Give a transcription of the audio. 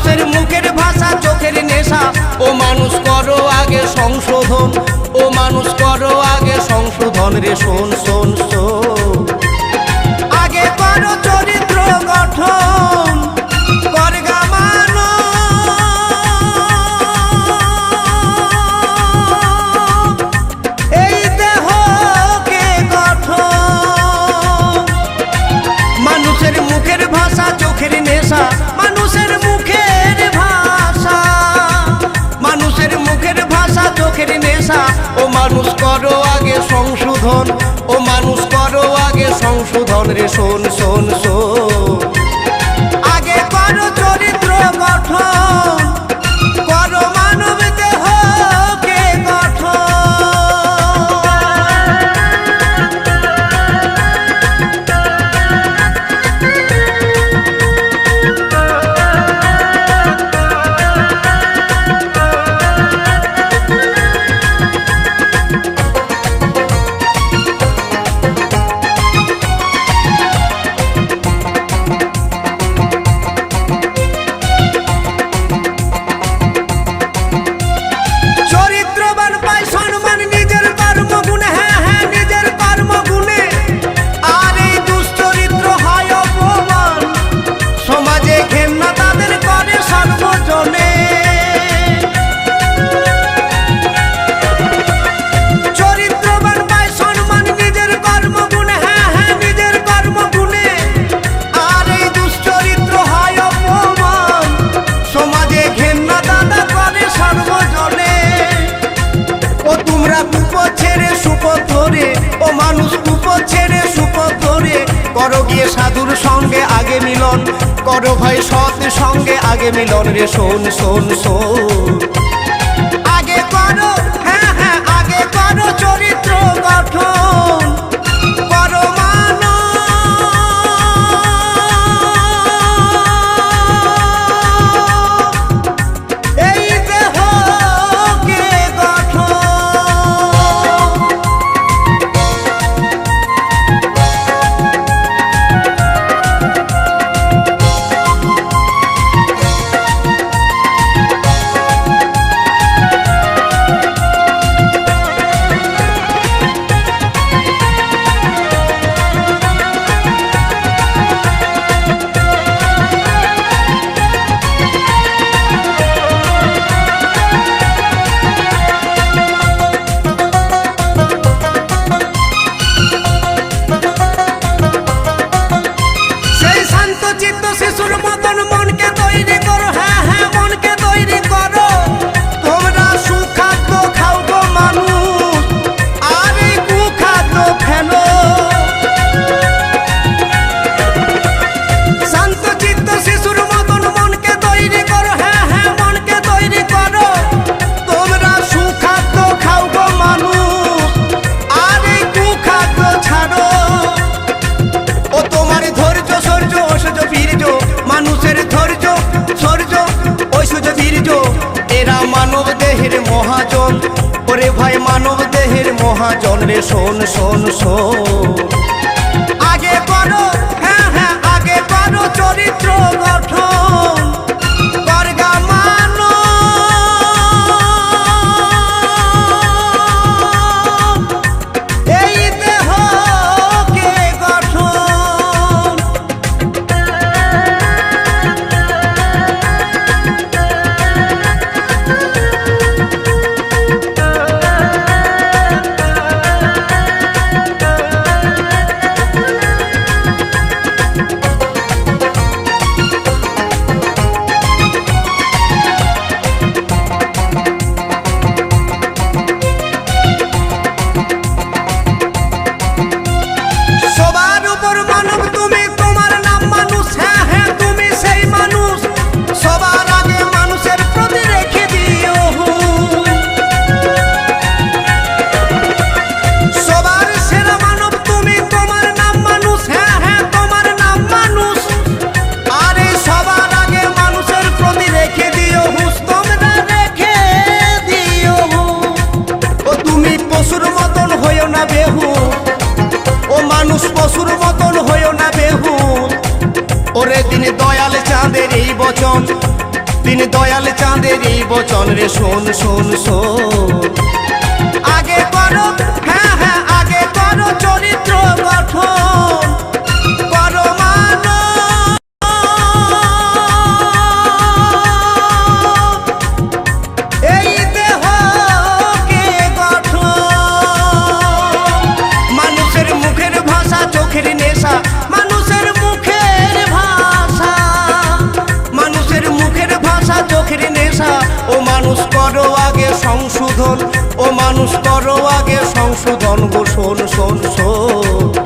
মানুষের মুখের ভাষা চোখের নেশা। ও মানুষ করো আগে সংশোধন, ও মানুষ করো আগে সংশোধন রে শোন শোন শোন। আগে করো চরিত্র গঠন, করগা মানো এই দেহকে গঠন। মানুষের মুখের ভাষা চোখের নেশা, মানুষের মুখের ভাষা, মানুষের মুখের ভাষা চোখের নেশা। ও মানুষ করো আগে সংশোধন, ও মানুষ করো আগে সংশোধন রে শোন শোন শোন। আগে করো চরিত্র গঠন, করো মানব দেহকে গঠন। করো গিয়ে সাধুর সঙ্গে আগে মিলন, করো ভাই সৎ সঙ্গে আগে মিলন রে শোন শোন শোন। আগে করো হ্যাঁ হ্যাঁ আগে করো চরিত্র গঠন, করো মানো এই দেহকে গঠন। মানব দেহের মহাজন, ওরে ভাই মানব দেহের মহাজন রে শোন শোন শোন। আগে করো হ্যাঁ হ্যাঁ আগে করো চরিত্র গঠন, করগা মানো এই দেহকে গঠন। পশুর মতন হইও না বেহুদ, ওরে দিনে দয়াল চাঁদের এই বচন, দিন দয়াল চাঁদের এই বচন রে শোন শোন শোন। আগে করো হ্যাঁ হ্যাঁ আগে করো চরিত্র গঠন, করো এই দেহকে গঠন। মানুষের মুখের ভাষা চোখের নেশা, মানুষের মুখের ভাষা, মানুষের মুখের ভাষা চোখের নেশা। ও মানুষ করো আগে সংশোধন, ও মানুষ করো আগে সংশোধন গো শোন শোন শোন।